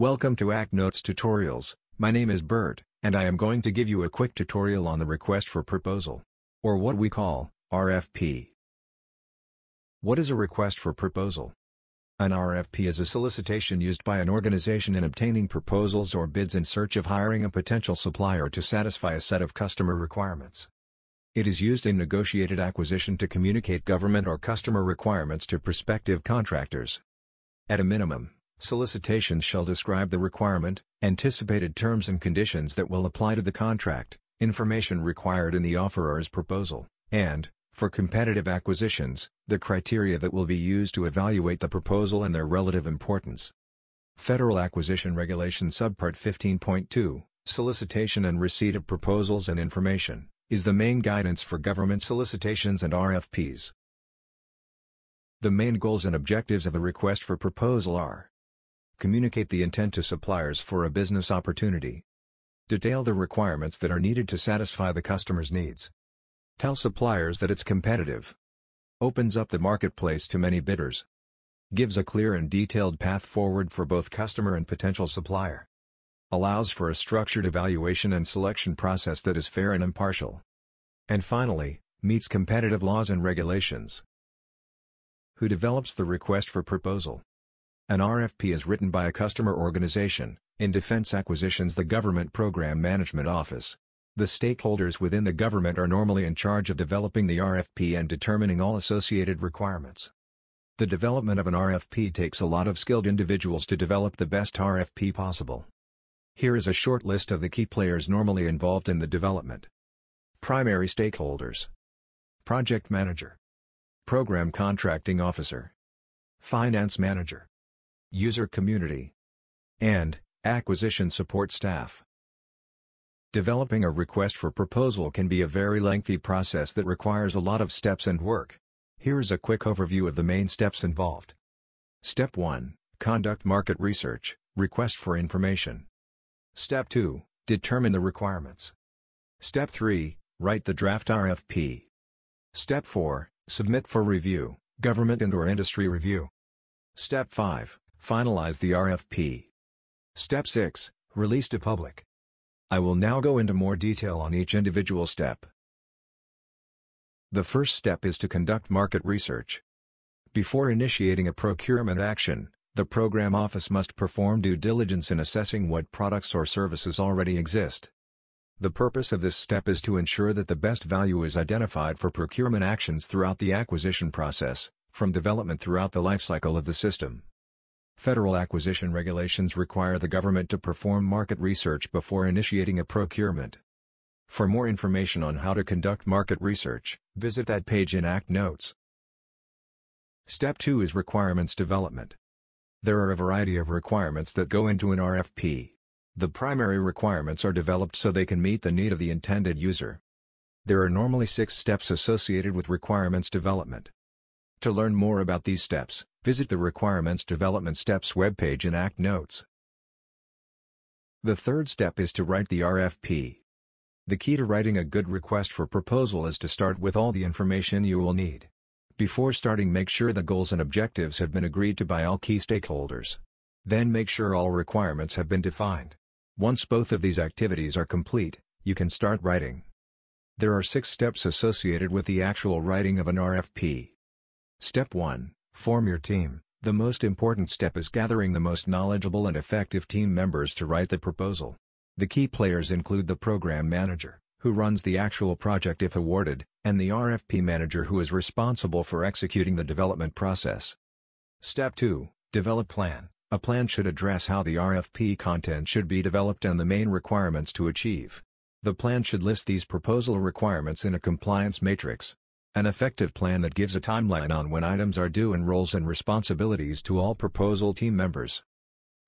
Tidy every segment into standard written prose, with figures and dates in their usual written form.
Welcome to Act Notes Tutorials. My name is Bert, and I am going to give you a quick tutorial on the request for proposal, or what we call RFP. What is a request for proposal? An RFP is a solicitation used by an organization in obtaining proposals or bids in search of hiring a potential supplier to satisfy a set of customer requirements. It is used in negotiated acquisition to communicate government or customer requirements to prospective contractors. At a minimum, solicitations shall describe the requirement, anticipated terms and conditions that will apply to the contract, information required in the offeror's proposal, and, for competitive acquisitions, the criteria that will be used to evaluate the proposal and their relative importance. Federal Acquisition Regulation Subpart 15.2, Solicitation and Receipt of Proposals and Information, is the main guidance for government solicitations and RFPs. The main goals and objectives of a request for proposal are: communicate the intent to suppliers for a business opportunity. Detail the requirements that are needed to satisfy the customer's needs. Tell suppliers that it's competitive. Opens up the marketplace to many bidders. Gives a clear and detailed path forward for both customer and potential supplier. Allows for a structured evaluation and selection process that is fair and impartial. And finally, meets competitive laws and regulations. Who develops the request for proposal? An RFP is written by a customer organization, in Defense Acquisitions the Government Program Management Office. The stakeholders within the government are normally in charge of developing the RFP and determining all associated requirements. The development of an RFP takes a lot of skilled individuals to develop the best RFP possible. Here is a short list of the key players normally involved in the development. Primary stakeholders: Project Manager, Program Contracting Officer, Finance Manager, User Community, and Acquisition Support Staff. Developing a request for proposal can be a very lengthy process that requires a lot of steps and work. Here is a quick overview of the main steps involved. Step 1. Conduct market research, request for information. Step 2. Determine the requirements. Step 3. Write the draft RFP. Step 4. Submit for review, government and/or industry review. Step 5. Finalize the RFP. Step 6. Release to public. I will now go into more detail on each individual step. The first step is to conduct market research. Before initiating a procurement action, the program office must perform due diligence in assessing what products or services already exist. The purpose of this step is to ensure that the best value is identified for procurement actions throughout the acquisition process, from development throughout the lifecycle of the system. Federal acquisition regulations require the government to perform market research before initiating a procurement. For more information on how to conduct market research, visit that page in Act Notes. Step 2 is requirements development. There are a variety of requirements that go into an RFP. The primary requirements are developed so they can meet the need of the intended user. There are normally 6 steps associated with requirements development. To learn more about these steps, visit the Requirements Development Steps webpage in Act Notes. The third step is to write the RFP. The key to writing a good request for proposal is to start with all the information you will need. Before starting, make sure the goals and objectives have been agreed to by all key stakeholders. Then make sure all requirements have been defined. Once both of these activities are complete, you can start writing. There are 6 steps associated with the actual writing of an RFP. Step 1. Form your team. The most important step is gathering the most knowledgeable and effective team members to write the proposal. The key players include the program manager, who runs the actual project if awarded, and the RFP manager, who is responsible for executing the development process. Step 2. Develop plan. A plan should address how the RFP content should be developed and the main requirements to achieve. The plan should list these proposal requirements in a compliance matrix. An effective plan that gives a timeline on when items are due and roles and responsibilities to all proposal team members.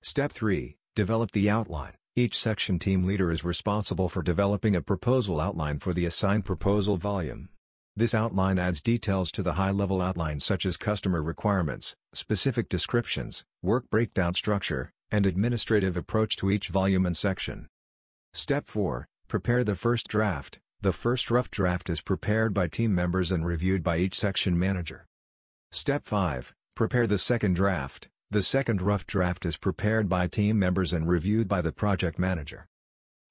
Step 3. Develop the outline. Each section team leader is responsible for developing a proposal outline for the assigned proposal volume. This outline adds details to the high-level outline such as customer requirements, specific descriptions, work breakdown structure, and administrative approach to each volume and section. Step 4. Prepare the first draft. The first rough draft is prepared by team members and reviewed by each section manager. Step 5. Prepare the second draft. The second rough draft is prepared by team members and reviewed by the project manager.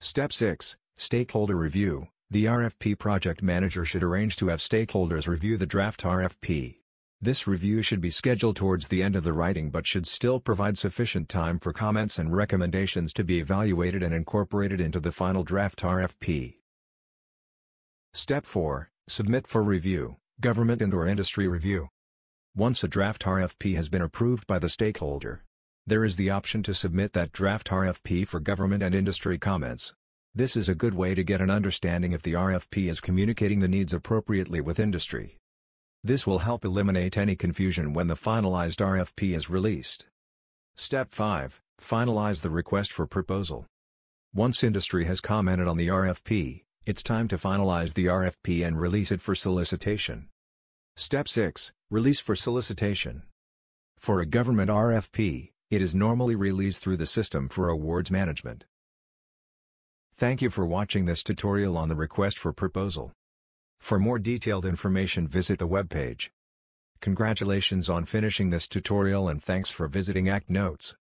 Step 6, Stakeholder Review. The RFP project manager should arrange to have stakeholders review the draft RFP. This review should be scheduled towards the end of the writing but should still provide sufficient time for comments and recommendations to be evaluated and incorporated into the final draft RFP. Step 4, Submit for review, government and/or industry review. Once a draft RFP has been approved by the stakeholder, there is the option to submit that draft RFP for government and industry comments. This is a good way to get an understanding if the RFP is communicating the needs appropriately with industry. This will help eliminate any confusion when the finalized RFP is released. Step 5, Finalize the request for proposal. Once industry has commented on the RFP, it's time to finalize the RFP and release it for solicitation. Step 6, Release for solicitation. For a government RFP, it is normally released through the System for Awards Management. Thank you for watching this tutorial on the request for proposal. For more detailed information, visit the webpage. Congratulations on finishing this tutorial and thanks for visiting ACT Notes.